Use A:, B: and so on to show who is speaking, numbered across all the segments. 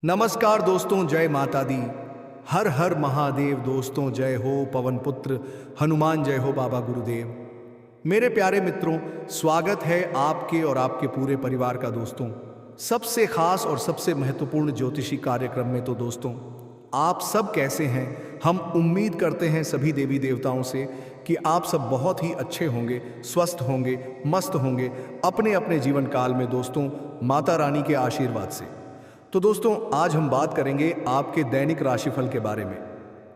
A: नमस्कार दोस्तों, जय माता दी। हर हर महादेव दोस्तों, जय हो पवन पुत्र हनुमान, जय हो बाबा गुरुदेव। मेरे प्यारे मित्रों, स्वागत है आपके और आपके पूरे परिवार का दोस्तों सबसे खास और सबसे महत्वपूर्ण ज्योतिषी कार्यक्रम में। तो दोस्तों, आप सब कैसे हैं? हम उम्मीद करते हैं सभी देवी देवताओं से कि आप सब बहुत ही अच्छे होंगे, स्वस्थ होंगे, मस्त होंगे अपने अपने जीवन काल में दोस्तों, माता रानी के आशीर्वाद से। तो दोस्तों, आज हम बात करेंगे आपके दैनिक राशिफल के बारे में।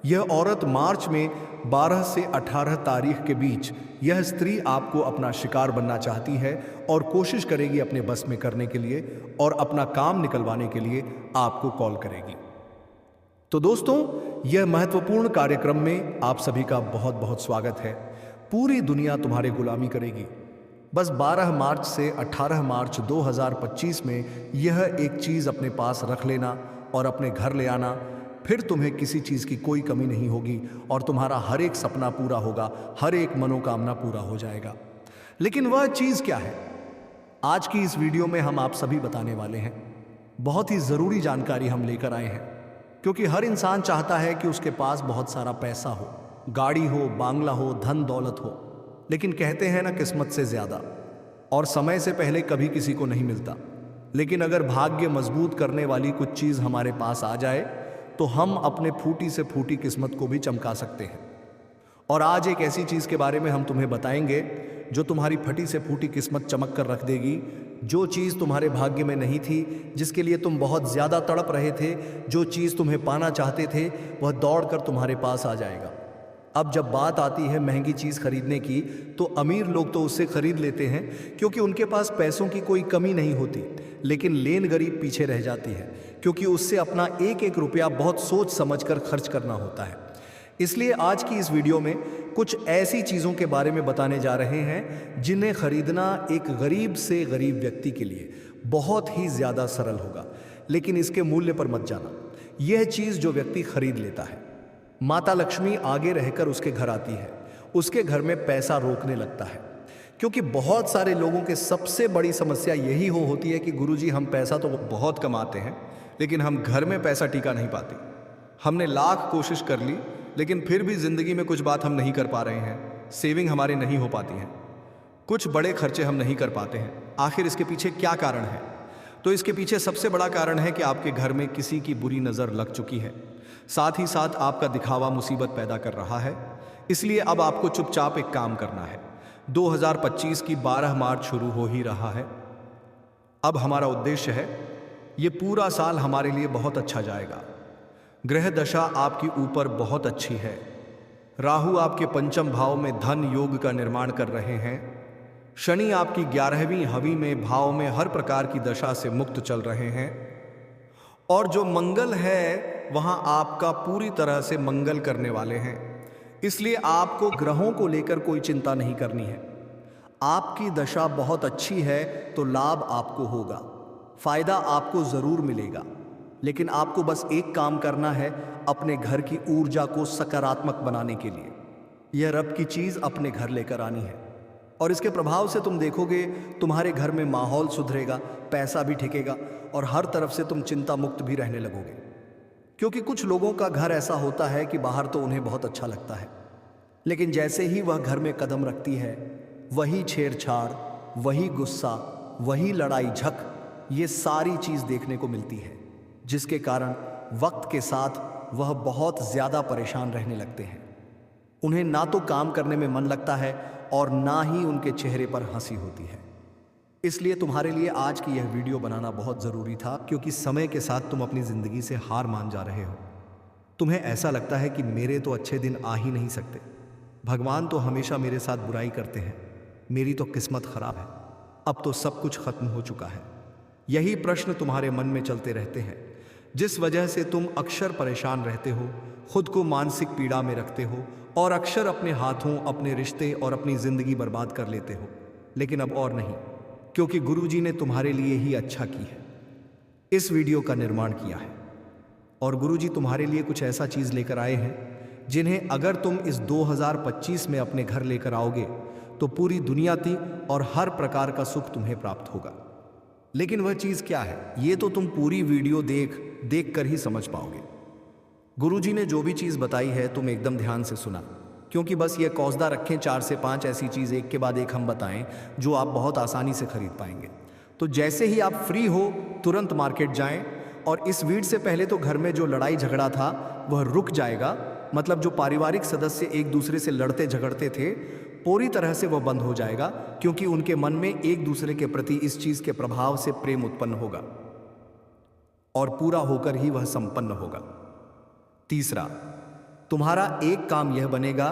A: यह औरत मार्च में 12 से 18 तारीख के बीच यह स्त्री आपको अपना शिकार बनना चाहती है और कोशिश करेगी अपने बस में करने के लिए और अपना काम निकलवाने के लिए आपको कॉल करेगी। तो दोस्तों, यह महत्वपूर्ण कार्यक्रम में आप सभी का बहुत बहुत स्वागत है। पूरी दुनिया तुम्हारे गुलामी करेगी। बस 12 मार्च से 18 मार्च 2025 में यह एक चीज़ अपने पास रख लेना और अपने घर ले आना, फिर तुम्हें किसी चीज़ की कोई कमी नहीं होगी और तुम्हारा हर एक सपना पूरा होगा, हर एक मनोकामना पूरा हो जाएगा। लेकिन वह चीज़ क्या है? आज की इस वीडियो में हम आप सभी बताने वाले हैं। बहुत ही ज़रूरी जानकारी हम लेकर आए हैं, क्योंकि हर इंसान चाहता है कि उसके पास बहुत सारा पैसा हो, गाड़ी हो, बांग्ला हो, धन दौलत हो, लेकिन कहते हैं ना, किस्मत से ज्यादा और समय से पहले कभी किसी को नहीं मिलता। लेकिन अगर भाग्य मजबूत करने वाली कुछ चीज हमारे पास आ जाए तो हम अपने फूटी से फूटी किस्मत को भी चमका सकते हैं। और आज एक ऐसी चीज के बारे में हम तुम्हें बताएंगे जो तुम्हारी फटी से फूटी किस्मत चमक कर रख देगी। जो चीज तुम्हारे भाग्य में नहीं थी, जिसके लिए तुम बहुत ज्यादा तड़प रहे थे, जो चीज तुम्हें पाना चाहते थे, वह दौड़कर तुम्हारे पास आ जाएगा। अब जब बात आती है महंगी चीज़ खरीदने की, तो अमीर लोग तो उससे खरीद लेते हैं क्योंकि उनके पास पैसों की कोई कमी नहीं होती। लेकिन लेन गरीब पीछे रह जाती है, क्योंकि उससे अपना एक एक रुपया बहुत सोच समझकर खर्च करना होता है। इसलिए आज की इस वीडियो में कुछ ऐसी चीज़ों के बारे में बताने जा रहे हैं जिन्हें खरीदना एक गरीब से गरीब व्यक्ति के लिए बहुत ही ज़्यादा सरल होगा। लेकिन इसके मूल्य पर मत जाना। यह चीज़ जो व्यक्ति खरीद लेता है, माता लक्ष्मी आगे रहकर उसके घर आती है, उसके घर में पैसा रोकने लगता है। क्योंकि बहुत सारे लोगों के सबसे बड़ी समस्या यही होती है कि गुरुजी, हम पैसा तो बहुत कमाते हैं, लेकिन हम घर में पैसा टिका नहीं पाते। हमने लाख कोशिश कर ली, लेकिन फिर भी जिंदगी में कुछ बात हम नहीं कर पा रहे हैं। सेविंग हमारी नहीं हो पाती है, कुछ बड़े खर्चे हम नहीं कर पाते हैं। आखिर इसके पीछे क्या कारण है? तो इसके पीछे सबसे बड़ा कारण है कि आपके घर में किसी की बुरी नज़र लग चुकी है। साथ ही साथ आपका दिखावा मुसीबत पैदा कर रहा है। इसलिए अब आपको चुपचाप एक काम करना है। 2025 की 12 मार्च शुरू हो ही रहा है। अब हमारा उद्देश्य है, ये पूरा साल हमारे लिए बहुत अच्छा जाएगा। ग्रह दशा आपकी ऊपर बहुत अच्छी है। राहु आपके पंचम भाव में धन योग का निर्माण कर रहे हैं। शनि आपकी 11वीं हवी में भाव में हर प्रकार की दशा से मुक्त चल रहे हैं। और जो मंगल है वहां आपका पूरी तरह से मंगल करने वाले हैं। इसलिए आपको ग्रहों को लेकर कोई चिंता नहीं करनी है। आपकी दशा बहुत अच्छी है तो लाभ आपको होगा, फायदा आपको जरूर मिलेगा। लेकिन आपको बस एक काम करना है, अपने घर की ऊर्जा को सकारात्मक बनाने के लिए यह रब की चीज अपने घर लेकर आनी है। और इसके प्रभाव से तुम देखोगे तुम्हारे घर में माहौल सुधरेगा, पैसा भी टिकेगा और हर तरफ से तुम चिंता मुक्त भी रहने लगोगे। क्योंकि कुछ लोगों का घर ऐसा होता है कि बाहर तो उन्हें बहुत अच्छा लगता है, लेकिन जैसे ही वह घर में कदम रखती है, वही छेड़छाड़, वही गुस्सा, वही लड़ाई झक, ये सारी चीज़ देखने को मिलती है, जिसके कारण वक्त के साथ वह बहुत ज़्यादा परेशान रहने लगते हैं। उन्हें ना तो काम करने में मन लगता है और ना ही उनके चेहरे पर हंसी होती है। इसलिए तुम्हारे लिए आज की यह वीडियो बनाना बहुत ज़रूरी था, क्योंकि समय के साथ तुम अपनी ज़िंदगी से हार मान जा रहे हो। तुम्हें ऐसा लगता है कि मेरे तो अच्छे दिन आ ही नहीं सकते, भगवान तो हमेशा मेरे साथ बुराई करते हैं, मेरी तो किस्मत खराब है, अब तो सब कुछ खत्म हो चुका है। यही प्रश्न तुम्हारे मन में चलते रहते हैं, जिस वजह से तुम अक्सर परेशान रहते हो, खुद को मानसिक पीड़ा में रखते हो और अक्सर अपने हाथों, अपने रिश्ते और अपनी ज़िंदगी बर्बाद कर लेते हो। लेकिन अब और नहीं, क्योंकि गुरुजी ने तुम्हारे लिए ही अच्छा की है, इस वीडियो का निर्माण किया है। और गुरुजी तुम्हारे लिए कुछ ऐसा चीज़ लेकर आए हैं जिन्हें अगर तुम इस 2025 में अपने घर लेकर आओगे तो पूरी दुनिया की और हर प्रकार का सुख तुम्हें प्राप्त होगा। लेकिन वह चीज़ क्या है, ये तो तुम पूरी वीडियो देख कर ही समझ पाओगे। गुरुजी ने जो भी चीज़ बताई है तुम एकदम ध्यान से सुना, क्योंकि बस ये कौसदा रखें 4 से 5 ऐसी चीज़ एक के बाद एक हम बताएं जो आप बहुत आसानी से खरीद पाएंगे। तो जैसे ही आप फ्री हो तुरंत मार्केट जाएं, और इस वीडियो से पहले तो घर में जो लड़ाई झगड़ा था वह रुक जाएगा। मतलब जो पारिवारिक सदस्य एक दूसरे से लड़ते झगड़ते थे पूरी तरह से वह बंद हो जाएगा, क्योंकि उनके मन में एक दूसरे के प्रति इस चीज़ के प्रभाव से प्रेम उत्पन्न होगा और पूरा होकर ही वह संपन्न होगा। तीसरा, तुम्हारा एक काम यह बनेगा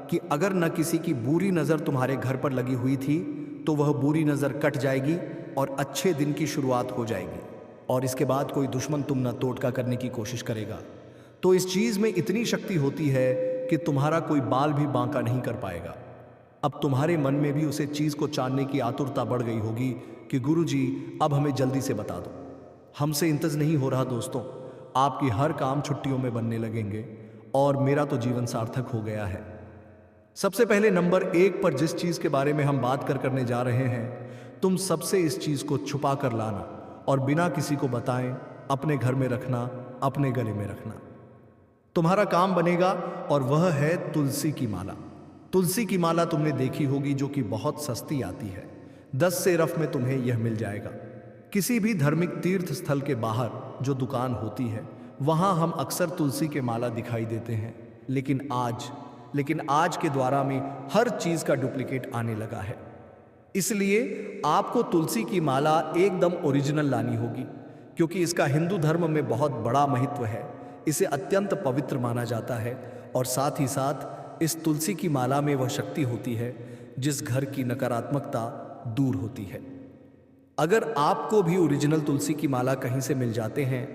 A: कि अगर न किसी की बुरी नज़र तुम्हारे घर पर लगी हुई थी तो वह बुरी नज़र कट जाएगी और अच्छे दिन की शुरुआत हो जाएगी, और इसके बाद कोई दुश्मन तुम न टोटका करने की कोशिश करेगा। तो इस चीज़ में इतनी शक्ति होती है कि तुम्हारा कोई बाल भी बांका नहीं कर पाएगा। अब तुम्हारे मन में भी उसे चीज़ को जानने की आतुरता बढ़ गई होगी कि गुरुजी अब हमें जल्दी से बता दो। हमसे इंतज़ नहीं हो रहा दोस्तों, आपकी हर काम छुट्टियों में बनने लगेंगे और मेरा तो जीवन सार्थक हो गया है। सबसे पहले नंबर 1 पर जिस चीज़ के बारे में हम बात करने जा रहे हैं, तुम सबसे इस चीज़ को छुपा कर लाना और बिना किसी को बताएं अपने घर में रखना, अपने गले में रखना। तुम्हारा काम बनेगा और वह है तुलसी की माला। तुलसी की माला तुमने देखी होगी, जो कि बहुत सस्ती आती है। 10 से रफ में तुम्हें यह मिल जाएगा। किसी भी धार्मिक तीर्थ स्थल के बाहर जो दुकान होती है वहां हम अक्सर तुलसी के माला दिखाई देते हैं, लेकिन आज के द्वारा में हर चीज का डुप्लीकेट आने लगा है। इसलिए आपको तुलसी की माला एकदम ओरिजिनल लानी होगी, क्योंकि इसका हिंदू धर्म में बहुत बड़ा महत्व है। इसे अत्यंत पवित्र माना जाता है, और साथ ही साथ इस तुलसी की माला में वह शक्ति होती है जिस घर की नकारात्मकता दूर होती है। अगर आपको भी ओरिजिनल तुलसी की माला कहीं से मिल जाते हैं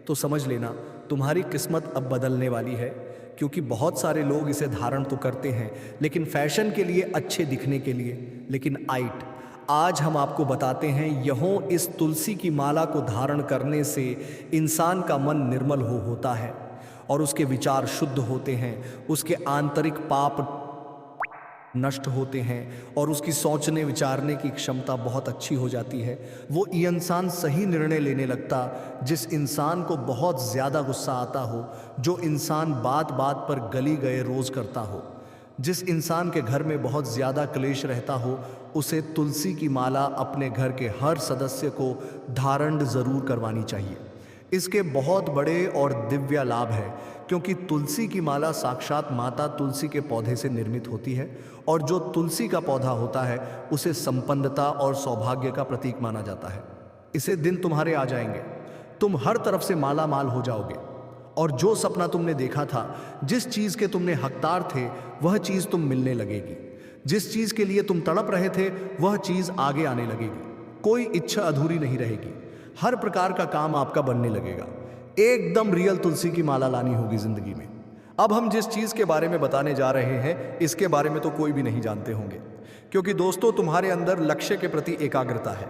A: तो समझ लेना तुम्हारी किस्मत अब बदलने वाली है, क्योंकि बहुत सारे लोग इसे धारण तो करते हैं लेकिन फैशन के लिए, अच्छे दिखने के लिए। लेकिन आज हम आपको बताते हैं यहों इस तुलसी की माला को धारण करने से इंसान का मन निर्मल होता है और उसके विचार शुद्ध होते हैं, उसके आंतरिक पाप नष्ट होते हैं और उसकी सोचने विचारने की क्षमता बहुत अच्छी हो जाती है। वो ये इंसान सही निर्णय लेने लगता। जिस इंसान को बहुत ज़्यादा गुस्सा आता हो, जो इंसान बात बात पर गली गए रोज़ करता हो, जिस इंसान के घर में बहुत ज़्यादा क्लेश रहता हो, उसे तुलसी की माला अपने घर के हर सदस्य को धारण ज़रूर करवानी चाहिए। इसके बहुत बड़े और दिव्य लाभ है, क्योंकि तुलसी की माला साक्षात माता तुलसी के पौधे से निर्मित होती है, और जो तुलसी का पौधा होता है उसे संपन्नता और सौभाग्य का प्रतीक माना जाता है। इसे दिन तुम्हारे आ जाएंगे, तुम हर तरफ से माला माल हो जाओगे, और जो सपना तुमने देखा था, जिस चीज़ के तुमने हकदार थे, वह चीज़ तुम मिलने लगेगी। जिस चीज़ के लिए तुम तड़प रहे थे वह चीज़ आगे आने लगेगी। कोई इच्छा अधूरी नहीं रहेगी। हर प्रकार का काम आपका बनने लगेगा। एकदम रियल तुलसी की माला लानी होगी जिंदगी में। अब हम जिस चीज़ के बारे में बताने जा रहे हैं इसके बारे में तो कोई भी नहीं जानते होंगे, क्योंकि दोस्तों तुम्हारे अंदर लक्ष्य के प्रति एकाग्रता है।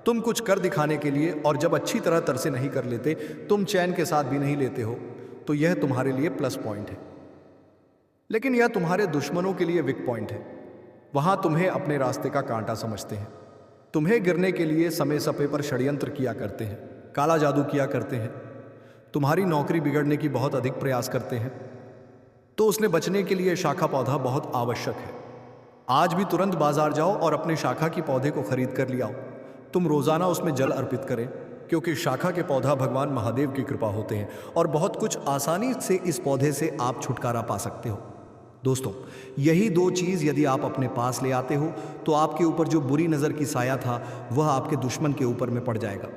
A: तुम कुछ कर दिखाने के लिए, और जब अच्छी तरह तरसे नहीं कर लेते, तुम चैन के साथ भी नहीं लेते हो, तो यह तुम्हारे लिए प्लस पॉइंट है। लेकिन यह तुम्हारे दुश्मनों के लिए वीक पॉइंट है। वहां तुम्हें अपने रास्ते का कांटा समझते हैं, तुम्हें गिरने के लिए समय समय पर षड्यंत्र किया करते हैं, काला जादू किया करते हैं, तुम्हारी नौकरी बिगड़ने की बहुत अधिक प्रयास करते हैं। तो उसने बचने के लिए शाखा पौधा बहुत आवश्यक है। आज भी तुरंत बाजार जाओ और अपने शाखा की पौधे को खरीद कर ले आओ। तुम रोजाना उसमें जल अर्पित करें, क्योंकि शाखा के पौधा भगवान महादेव की कृपा होते हैं, और बहुत कुछ आसानी से इस पौधे से आप छुटकारा पा सकते हो। दोस्तों, यही 2 चीज़ यदि आप अपने पास ले आते हो तो आपके ऊपर जो बुरी नज़र की साया था वह आपके दुश्मन के ऊपर में पड़ जाएगा।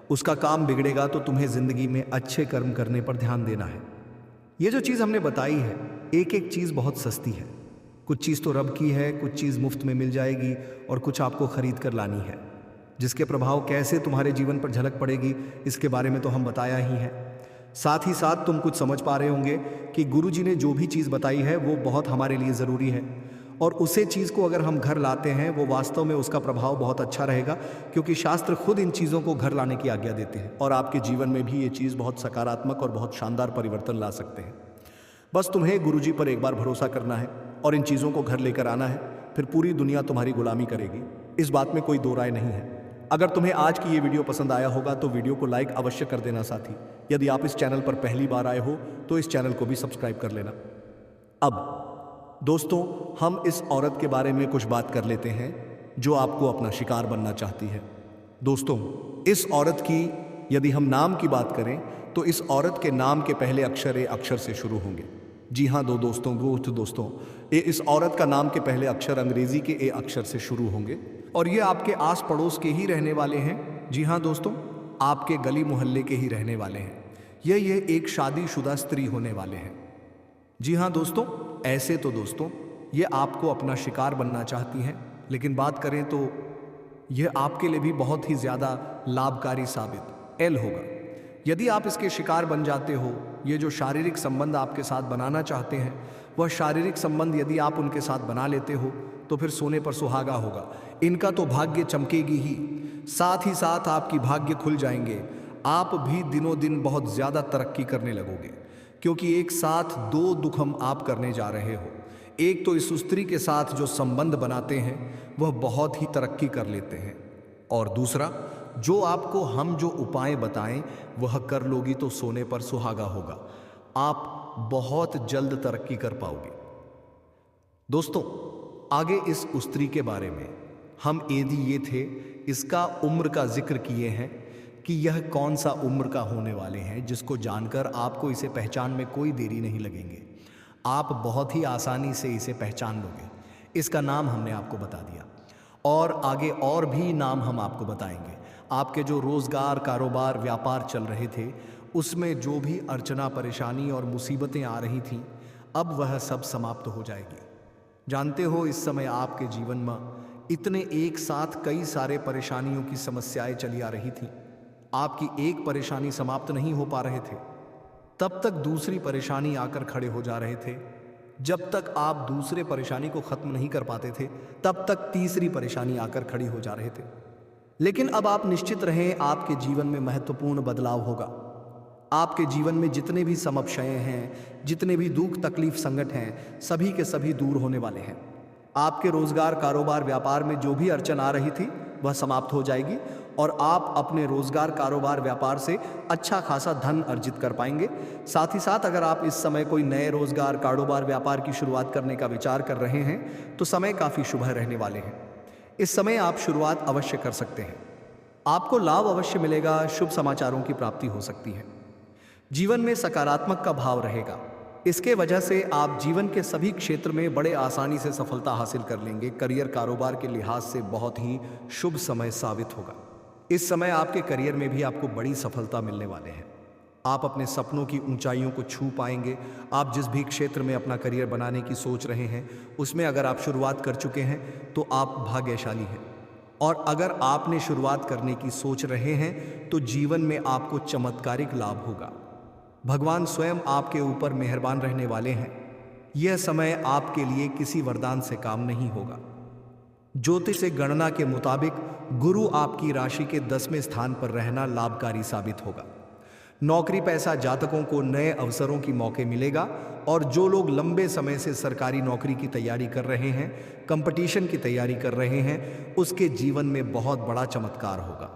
A: उसका काम बिगड़ेगा। तो तुम्हें ज़िंदगी में अच्छे कर्म करने पर ध्यान देना है। ये जो चीज़ हमने बताई है, एक एक चीज़ बहुत सस्ती है। कुछ चीज़ तो रब की है, कुछ चीज़ मुफ्त में मिल जाएगी, और कुछ आपको खरीद कर लानी है। जिसके प्रभाव कैसे तुम्हारे जीवन पर झलक पड़ेगी इसके बारे में तो हम बताया ही है। साथ ही साथ तुम कुछ समझ पा रहे होंगे कि गुरुजी ने जो भी चीज़ बताई है वो बहुत हमारे लिए ज़रूरी है, और उसे चीज़ को अगर हम घर लाते हैं वो वास्तव में उसका प्रभाव बहुत अच्छा रहेगा, क्योंकि शास्त्र खुद इन चीज़ों को घर लाने की आज्ञा देते हैं, और आपके जीवन में भी ये चीज़ बहुत सकारात्मक और बहुत शानदार परिवर्तन ला सकते हैं। बस तुम्हें गुरुजी पर एक बार भरोसा करना है और इन चीज़ों को घर लेकर आना है, फिर पूरी दुनिया तुम्हारी गुलामी करेगी। इस बात में कोई दो राय नहीं है। अगर तुम्हें आज की ये वीडियो पसंद आया होगा तो वीडियो को लाइक अवश्य कर देना साथी। यदि आप इस चैनल पर पहली बार आए हो तो इस चैनल को भी सब्सक्राइब कर लेना। अब दोस्तों, हम इस औरत के बारे में कुछ बात कर लेते हैं जो आपको अपना शिकार बनना चाहती है। दोस्तों, इस औरत की यदि हम नाम की बात करें तो इस औरत के नाम के पहले अक्षर ए अक्षर से शुरू होंगे। जी हाँ दोस्तों, इस औरत का नाम के पहले अक्षर अंग्रेजी के ए अक्षर से शुरू होंगे और ये आपके आस पड़ोस के ही रहने वाले हैं। जी हाँ दोस्तों, आपके गली मोहल्ले के ही रहने वाले हैं। ये एक शादीशुदा स्त्री होने वाले हैं। जी हाँ दोस्तों, ऐसे तो दोस्तों ये आपको अपना शिकार बनना चाहती हैं, लेकिन बात करें तो यह आपके लिए भी बहुत ही ज़्यादा लाभकारी साबित एल होगा। यदि आप इसके शिकार बन जाते हो, ये जो शारीरिक संबंध आपके साथ बनाना चाहते हैं, वह शारीरिक संबंध यदि आप उनके साथ बना लेते हो तो फिर सोने पर सुहागा होगा। इनका तो भाग्य चमकेगी ही, साथ ही साथ आपकी भाग्य खुल जाएंगे। आप भी दिनों दिन बहुत ज़्यादा तरक्की करने लगोगे, क्योंकि एक साथ दो दुखम आप करने जा रहे हो। एक तो इस स्त्री के साथ जो संबंध बनाते हैं वह बहुत ही तरक्की कर लेते हैं, और दूसरा जो आपको हम जो उपाय बताएं वह कर लोगी तो सोने पर सुहागा होगा। आप बहुत जल्द तरक्की कर पाओगे। दोस्तों, आगे इस स्त्री के बारे में हम ये थे इसका उम्र का जिक्र किए हैं कि यह कौन सा उम्र का होने वाले हैं, जिसको जानकर आपको इसे पहचान में कोई देरी नहीं लगेंगे। आप बहुत ही आसानी से इसे पहचान लोगे। इसका नाम हमने आपको बता दिया और आगे और भी नाम हम आपको बताएंगे। आपके जो रोज़गार, कारोबार, व्यापार चल रहे थे उसमें जो भी अर्चना, परेशानी और मुसीबतें आ रही थीं, अब वह सब समाप्त हो जाएगी। जानते हो, इस समय आपके जीवन में इतने एक साथ कई सारे परेशानियों की समस्याएं चली आ रही थीं। आपकी एक परेशानी समाप्त नहीं हो पा रहे थे, तब तक दूसरी परेशानी आकर खड़े हो जा रहे थे। जब तक आप दूसरे परेशानी को ख़त्म नहीं कर पाते थे, तब तक तीसरी परेशानी आकर खड़ी हो जा रहे थे। लेकिन अब आप निश्चित रहें, आपके जीवन में महत्वपूर्ण बदलाव होगा। आपके जीवन में जितने भी समस्याएं हैं, जितने भी दुख, तकलीफ, संकट हैं, सभी के सभी दूर होने वाले हैं। आपके रोजगार, कारोबार, व्यापार में जो भी अड़चन आ रही थी वह समाप्त हो जाएगी और आप अपने रोजगार, कारोबार, व्यापार से अच्छा खासा धन अर्जित कर पाएंगे। साथ ही साथ अगर आप इस समय कोई नए रोजगार, कारोबार, व्यापार की शुरुआत करने का विचार कर रहे हैं तो समय काफ़ी शुभ रहने वाले हैं। इस समय आप शुरुआत अवश्य कर सकते हैं। आपको लाभ अवश्य मिलेगा, शुभ समाचारों की प्राप्ति हो सकती है। जीवन में सकारात्मक का भाव रहेगा। इसके वजह से आप जीवन के सभी क्षेत्र में बड़े आसानी से सफलता हासिल कर लेंगे। करियर, कारोबार के लिहाज से बहुत ही शुभ समय साबित होगा। इस समय आपके करियर में भी आपको बड़ी सफलता मिलने वाले हैं। आप अपने सपनों की ऊंचाइयों को छू पाएंगे। आप जिस भी क्षेत्र में अपना करियर बनाने की सोच रहे हैं उसमें अगर आप शुरुआत कर चुके हैं तो आप भाग्यशाली हैं, और अगर आपने शुरुआत करने की सोच रहे हैं तो जीवन में आपको चमत्कारिक लाभ होगा। भगवान स्वयं आपके ऊपर मेहरबान रहने वाले हैं। यह समय आपके लिए किसी वरदान से काम नहीं होगा। ज्योतिष से गणना के मुताबिक गुरु आपकी राशि के 10वें स्थान पर रहना लाभकारी साबित होगा। नौकरी पैसा जातकों को नए अवसरों की मौके मिलेगा, और जो लोग लंबे समय से सरकारी नौकरी की तैयारी कर रहे हैं, कंपटीशन की तैयारी कर रहे हैं, उसके जीवन में बहुत बड़ा चमत्कार होगा।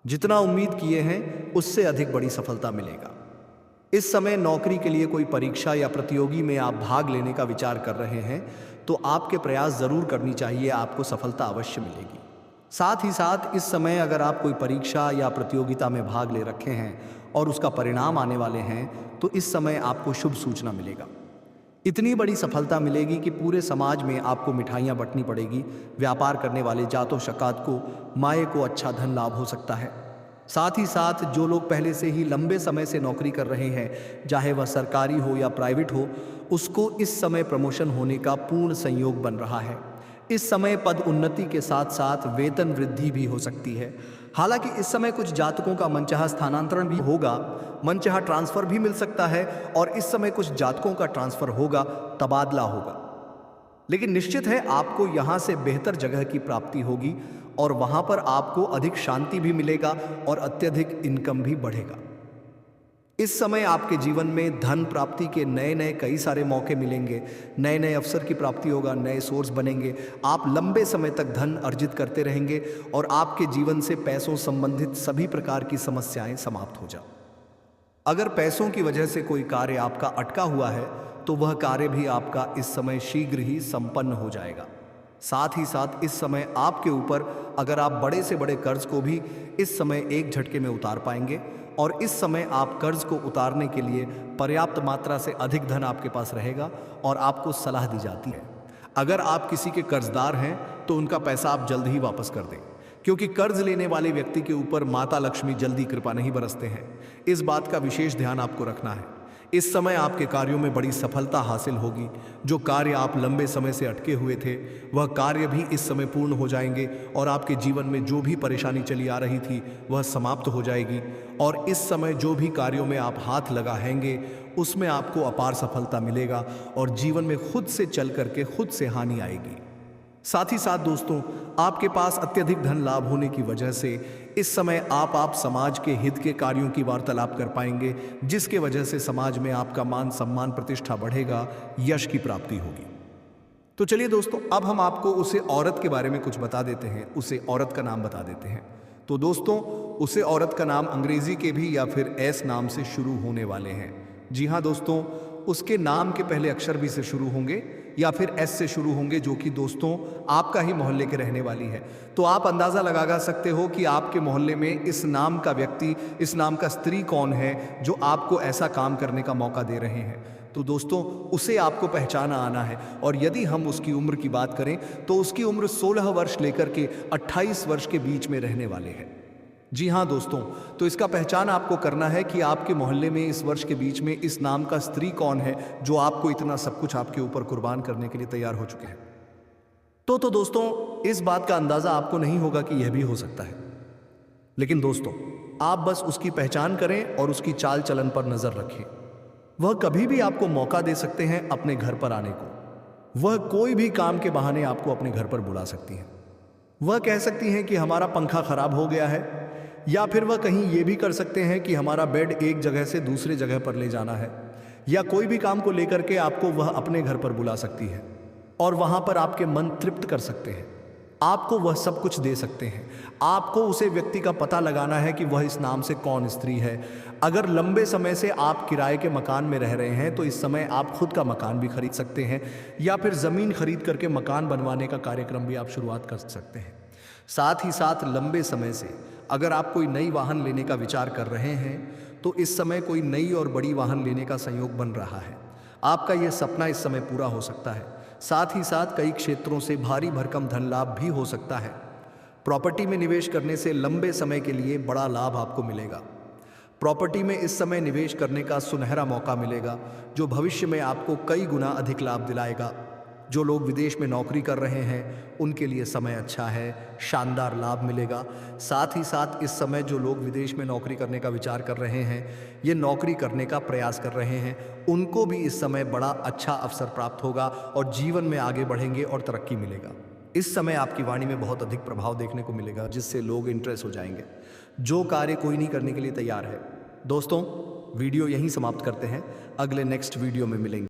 A: जितना उम्मीद किए हैं उससे अधिक बड़ी सफलता मिलेगा। इस समय नौकरी के लिए कोई परीक्षा या प्रतियोगी में आप भाग लेने का विचार कर रहे हैं तो आपके प्रयास जरूर करनी चाहिए, आपको सफलता अवश्य मिलेगी। साथ ही साथ इस समय अगर आप कोई परीक्षा या प्रतियोगिता में भाग ले रखे हैं और उसका परिणाम आने वाले हैं तो इस समय आपको शुभ सूचना मिलेगा। इतनी बड़ी सफलता मिलेगी कि पूरे समाज में आपको मिठाइयाँ बंटनी पड़ेगी। व्यापार करने वाले जातों शकात को, माए को अच्छा धन लाभ हो सकता है। साथ ही साथ जो लोग पहले से ही लंबे समय से नौकरी कर रहे हैं, चाहे वह सरकारी हो या प्राइवेट हो, उसको इस समय प्रमोशन होने का पूर्ण संयोग बन रहा है। इस समय पद उन्नति के साथ साथ वेतन वृद्धि भी हो सकती है। हालांकि इस समय कुछ जातकों का मनचाहा स्थानांतरण भी होगा, मनचाहा ट्रांसफर भी मिल सकता है, और इस समय कुछ जातकों का ट्रांसफर होगा, तबादला होगा। लेकिन निश्चित है आपको यहाँ से बेहतर जगह की प्राप्ति होगी और वहाँ पर आपको अधिक शांति भी मिलेगा और अत्यधिक इनकम भी बढ़ेगा। इस समय आपके जीवन में धन प्राप्ति के नए नए कई सारे मौके मिलेंगे, नए नए अवसर की प्राप्ति होगा, नए सोर्स बनेंगे। आप लंबे समय तक धन अर्जित करते रहेंगे और आपके जीवन से पैसों संबंधित सभी प्रकार की समस्याएं समाप्त हो जाए। अगर पैसों की वजह से कोई कार्य आपका अटका हुआ है तो वह कार्य भी आपका इस समय शीघ्र ही संपन्न हो जाएगा। साथ ही साथ इस समय आपके ऊपर अगर आप बड़े से बड़े कर्ज को भी इस समय एक झटके में उतार पाएंगे और इस समय आप कर्ज को उतारने के लिए पर्याप्त मात्रा से अधिक धन आपके पास रहेगा और आपको सलाह दी जाती है अगर आप किसी के कर्जदार हैं तो उनका पैसा आप जल्द ही वापस कर दें, क्योंकि कर्ज लेने वाले व्यक्ति के ऊपर माता लक्ष्मी जल्दी कृपा नहीं बरसते हैं। इस बात का विशेष ध्यान आपको रखना है। इस समय आपके कार्यों में बड़ी सफलता हासिल होगी। जो कार्य आप लंबे समय से अटके हुए थे वह कार्य भी इस समय पूर्ण हो जाएंगे और आपके जीवन में जो भी परेशानी चली आ रही थी वह समाप्त हो जाएगी और इस समय जो भी कार्यों में आप हाथ लगाएंगे उसमें आपको अपार सफलता मिलेगा और जीवन में खुद से चल करके खुद से हानि आएगी। साथ ही साथ दोस्तों, आपके पास अत्यधिक धन लाभ होने की वजह से इस समय आप समाज के हित के कार्यों की वार्तालाप कर पाएंगे, जिसके वजह से समाज में आपका मान सम्मान प्रतिष्ठा बढ़ेगा, यश की प्राप्ति होगी। तो चलिए दोस्तों, अब हम आपको उसे औरत के बारे में कुछ बता देते हैं, उसे औरत का नाम बता देते हैं। तो दोस्तों, उसे औरत का नाम अंग्रेजी के भी या फिर एस नाम से शुरू होने वाले हैं। जी हाँ दोस्तों, उसके नाम के पहले अक्षर भी से शुरू होंगे या फिर एस से शुरू होंगे, जो कि दोस्तों आपका ही मोहल्ले के रहने वाली है। तो आप अंदाज़ा लगा सकते हो कि आपके मोहल्ले में इस नाम का व्यक्ति, इस नाम का स्त्री कौन है जो आपको ऐसा काम करने का मौका दे रहे हैं। तो दोस्तों, उसे आपको पहचाना आना है और यदि हम उसकी उम्र की बात करें तो उसकी उम्र 16 वर्ष लेकर के 28 वर्ष के बीच में रहने वाले हैं। जी हाँ दोस्तों, तो इसका पहचान आपको करना है कि आपके मोहल्ले में इस वर्ष के बीच में इस नाम का स्त्री कौन है जो आपको इतना सब कुछ आपके ऊपर कुर्बान करने के लिए तैयार हो चुके हैं। तो दोस्तों, इस बात का अंदाजा आपको नहीं होगा कि यह भी हो सकता है, लेकिन दोस्तों आप बस उसकी पहचान करें और उसकी चाल चलन पर नजर रखें। वह कभी भी आपको मौका दे सकते हैं अपने घर पर आने को। वह कोई भी काम के बहाने आपको अपने घर पर बुला सकती हैं। वह कह सकती हैं कि हमारा पंखा खराब हो गया है, या फिर वह कहीं ये भी कर सकते हैं कि हमारा बेड एक जगह से दूसरे जगह पर ले जाना है, या कोई भी काम को लेकर के आपको वह अपने घर पर बुला सकती है और वहां पर आपके मन तृप्त कर सकते हैं। आपको वह सब कुछ दे सकते हैं। आपको उसे व्यक्ति का पता लगाना है कि वह इस नाम से कौन स्त्री है। अगर लंबे समय से आप किराए के मकान में रह रहे हैं तो इस समय आप खुद का मकान भी खरीद सकते हैं, या फिर ज़मीन खरीद करके मकान बनवाने का कार्यक्रम भी आप शुरुआत कर सकते हैं। साथ ही साथ लंबे समय से अगर आप कोई नई वाहन लेने का विचार कर रहे हैं तो इस समय कोई नई और बड़ी वाहन लेने का संयोग बन रहा है। आपका यह सपना इस समय पूरा हो सकता है। साथ ही साथ कई क्षेत्रों से भारी भरकम धन लाभ भी हो सकता है। प्रॉपर्टी में निवेश करने से लंबे समय के लिए बड़ा लाभ आपको मिलेगा। प्रॉपर्टी में इस समय निवेश करने का सुनहरा मौका मिलेगा जो भविष्य में आपको कई गुना अधिक लाभ दिलाएगा। जो लोग विदेश में नौकरी कर रहे हैं उनके लिए समय अच्छा है, शानदार लाभ मिलेगा। साथ ही साथ इस समय जो लोग विदेश में नौकरी करने का विचार कर रहे हैं, ये नौकरी करने का प्रयास कर रहे हैं, उनको भी इस समय बड़ा अच्छा अवसर प्राप्त होगा और जीवन में आगे बढ़ेंगे और तरक्की मिलेगा। इस समय आपकी वाणी में बहुत अधिक प्रभाव देखने को मिलेगा जिससे लोग इंप्रेस हो जाएंगे। जो कार्य कोई नहीं करने के लिए तैयार है। दोस्तों, वीडियो यहीं समाप्त करते हैं। अगले नेक्स्ट वीडियो में मिलेंगे।